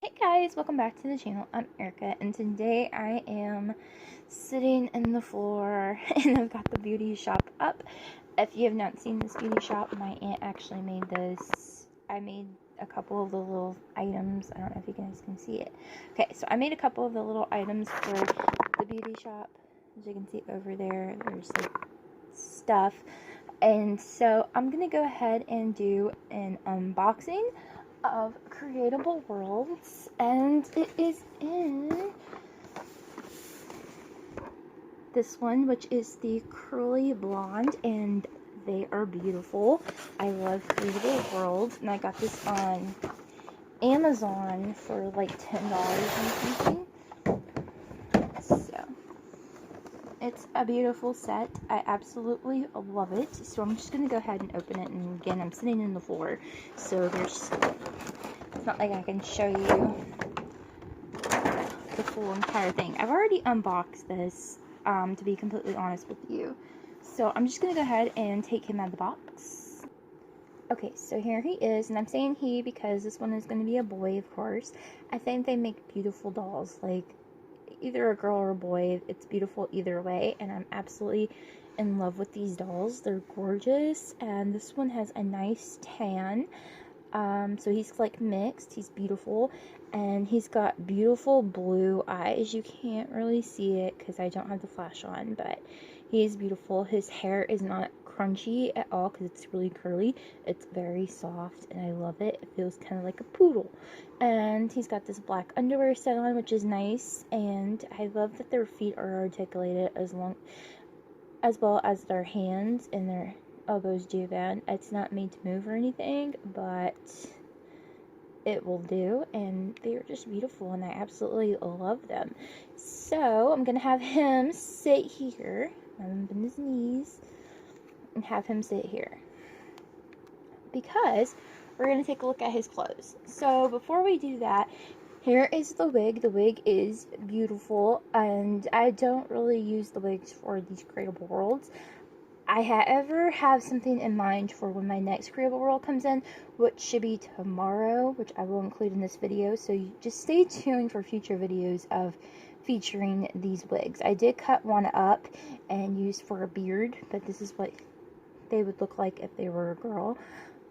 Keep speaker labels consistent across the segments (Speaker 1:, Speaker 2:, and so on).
Speaker 1: Hey guys, welcome back to the channel. I'm Erica, and today I am sitting in the floor and I've got the beauty shop up. If you have not seen this beauty shop, my aunt actually made this. I made a couple of the little items. I don't know if you guys can see it. Okay, so I made a couple of the little items for the beauty shop. As you can see over there, there's like stuff. And so I'm gonna go ahead and do an unboxing of Createable Worlds, and it is in this one, which is the curly blonde, and they are beautiful. I love Createable Worlds, and I got this on Amazon for like $10 or something. So it's a beautiful set. I absolutely love it. So I'm just gonna go ahead and open it, and again, I'm sitting in the floor, so it's not like I can show you the full entire thing. I've already unboxed this, to be completely honest with you. So I'm just gonna go ahead and take him out of the box. Okay, so here he is, and I'm saying he because this one is going to be a boy, of course. I think they make beautiful dolls, like either a girl or a boy. It's beautiful either way, and I'm absolutely in love with these dolls. They're gorgeous, and this one has a nice tan. So he's like mixed, he's beautiful, and he's got beautiful blue eyes. You can't really see it because I don't have the flash on, but he's beautiful. His hair is not crunchy at all because it's really curly. It's very soft, and I love it. It feels kind of like a poodle. And he's got this black underwear set on, which is nice, and I love that their feet are articulated as well as their hands and their elbows do that. It's not made to move or anything, but it will do, and they are just beautiful, and I absolutely love them. So I'm gonna have him sit here, have him bend his knees, and have him sit here because we're gonna take a look at his clothes. So before we do that, here is the wig. The wig is beautiful, and I don't really use the wigs for these Createable Worlds. I however have something in mind for when my next Createable World comes in, which should be tomorrow, which I will include in this video, so you just stay tuned for future videos of featuring these wigs. I did cut one up and use for a beard, but this is what they would look like if they were a girl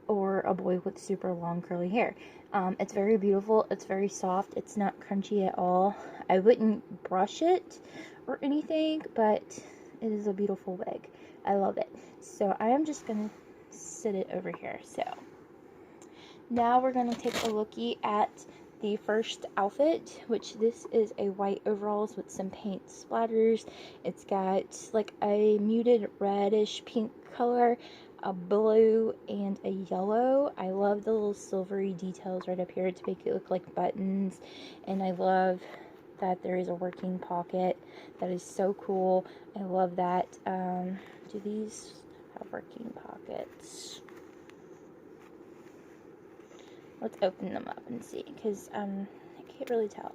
Speaker 1: or a boy with super long curly hair. It's very beautiful, it's very soft, it's not crunchy at all. I wouldn't brush it or anything, but it is a beautiful wig. I love it. So I am just going to sit it over here. So now we're going to take a looky at the first outfit, which this is a white overalls with some paint splatters. It's got like a muted reddish pink color, a blue, and a yellow. I love the little silvery details right up here to make it look like buttons, and I love that there is a working pocket. That is so cool. I love that. Do these have working pockets? Let's open them up and see, because I can't really tell.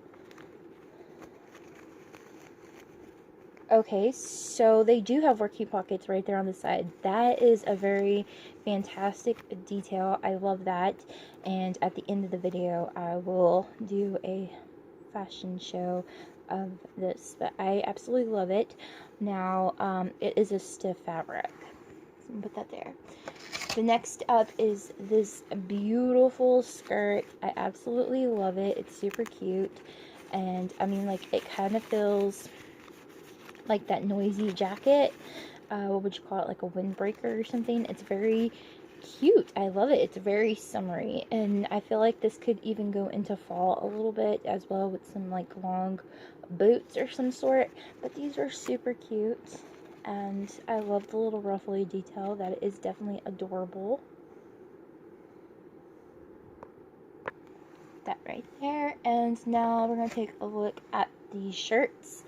Speaker 1: Okay, so they do have working pockets right there on the side. That is a very fantastic detail. I love that. And at the end of the video, I will do a fashion show of this, but I absolutely love it. Now, it is a stiff fabric. So put that there. The next up is this beautiful skirt. I absolutely love it. It's super cute, and I mean, like, it kind of feels like that noisy jacket. What would you call it? Like a windbreaker or something. It's very cute. I love it. It's very summery, and I feel like this could even go into fall a little bit as well with some like long boots or some sort. But these are super cute, and I love the little ruffly detail. That is definitely adorable. That right there. And now we're gonna take a look at the shirts.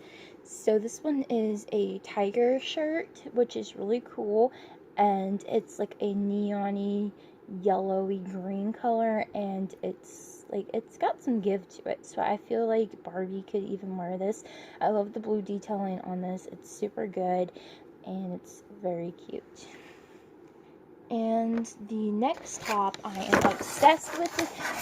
Speaker 1: So this one is a tiger shirt, which is really cool, and it's like a neon-y yellowy green color, and it's like it's got some give to it, so I feel like Barbie could even wear this. I love the blue detailing on this. It's super good, and it's very cute. And the next top, I am obsessed with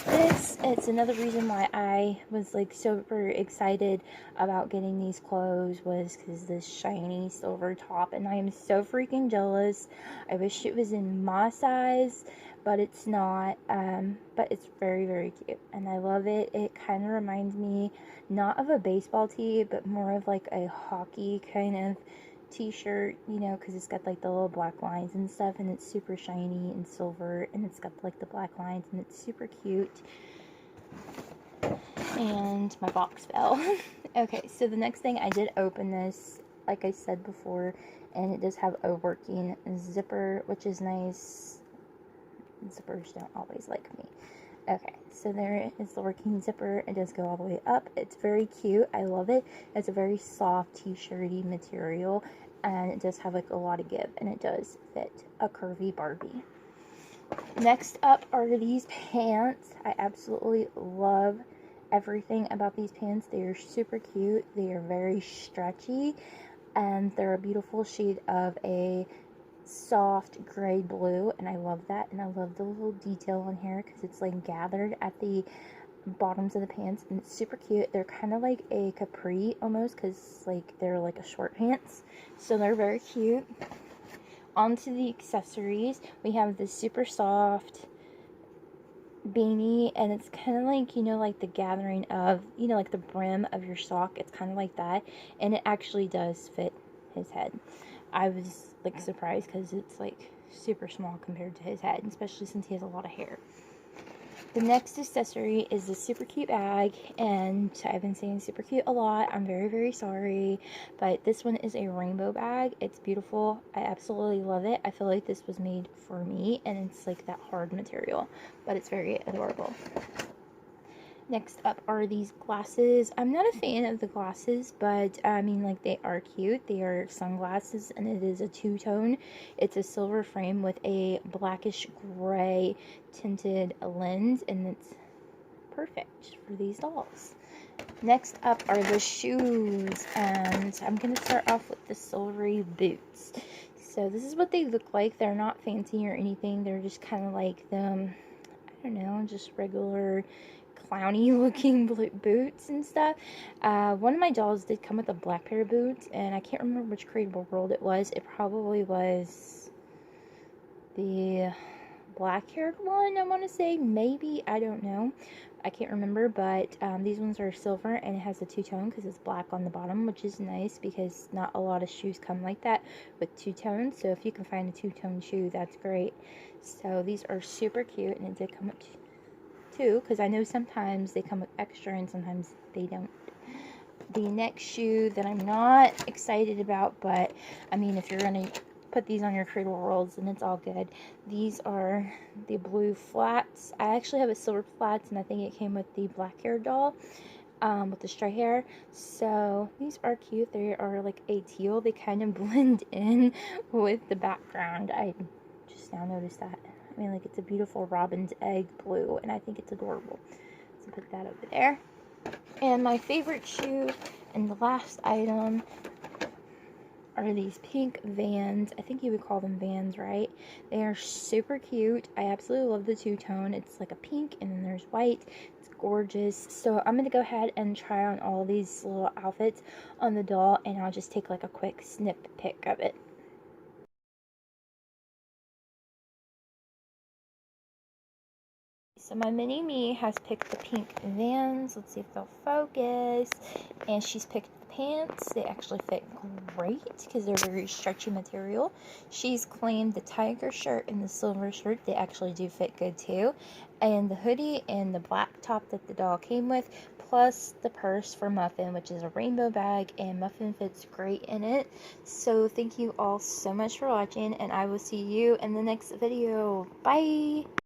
Speaker 1: this. It's another reason why I was like super excited about getting these clothes, was because this shiny silver top, and I am so freaking jealous. I wish it was in my size, but it's not. But it's very, very cute, and I love it. It kind of reminds me not of a baseball tee, but more of like a hockey kind of t-shirt, you know, because it's got like the little black lines and stuff, and it's super shiny and silver, and it's got like the black lines, and it's super cute. And my box fell. Okay, so the next thing, I did open this, like I said before, and it does have a working zipper, which is nice. Zippers don't always like me. Okay, so there is the working zipper. It does go all the way up. It's very cute. I love it. It's a very soft t-shirty material, and it does have like a lot of give, and it does fit a curvy Barbie. Next up are these pants. I absolutely love everything about these pants. They are super cute. They are very stretchy, and they're a beautiful shade of a soft gray blue, and I love that. And I love the little detail on here because it's like gathered at the bottoms of the pants, and it's super cute. They're kind of like a capri almost, because like they're like a short pants, so they're very cute. Onto the accessories, we have this super soft beanie, and it's kind of like, you know, like the gathering of, you know, like the brim of your sock. It's kind of like that, and it actually does fit his head. I was like surprised because it's like super small compared to his head, especially since he has a lot of hair. The next accessory is this super cute bag, and I've been saying super cute a lot. I'm very, very sorry, but this one is a rainbow bag. It's beautiful. I absolutely love it. I feel like this was made for me, and it's like that hard material, but it's very adorable. Next up are these glasses. I'm not a fan of the glasses, but I mean, like, they are cute. They are sunglasses, and it is a two-tone. It's a silver frame with a blackish gray tinted lens, and it's perfect for these dolls. Next up are the shoes, and I'm going to start off with the silvery boots. So this is what they look like. They're not fancy or anything. They're just kind of like them, I don't know, just regular clowny looking boots and stuff. One of my dolls did come with a black pair of boots, and I can't remember which Createable World it was. It probably was the black haired one, I want to say. Maybe, I don't know. I can't remember, but these ones are silver, and it has a two-tone because it's black on the bottom, which is nice because not a lot of shoes come like that with two tones. So if you can find a two-tone shoe, that's great. So these are super cute, and it did come with two, because I know sometimes they come with extra and sometimes they don't. The next shoe that I'm not excited about, but I mean, if you're gonna put these on your Createable Worlds, then it's all good. These are the blue flats. I actually have a silver flats, and I think it came with the black hair doll with the stray hair. So these are cute. They are like a teal. They kind of blend in with the background. I just now noticed that. I mean, like, it's a beautiful robin's egg blue, and I think it's adorable. So put that over there. And my favorite shoe and the last item are these pink Vans. I think you would call them Vans, right? They are super cute. I absolutely love the two-tone. It's like a pink, and then there's white. It's gorgeous. So I'm going to go ahead and try on all these little outfits on the doll, and I'll just take like a quick snip pic of it. So my mini-me has picked the pink Vans. Let's see if they'll focus. And she's picked the pants. They actually fit great because they're very stretchy material. She's claimed the tiger shirt and the silver shirt. They actually do fit good too. And the hoodie and the black top that the doll came with, plus the purse for Muffin, which is a rainbow bag, and Muffin fits great in it. So thank you all so much for watching, and I will see you in the next video. Bye!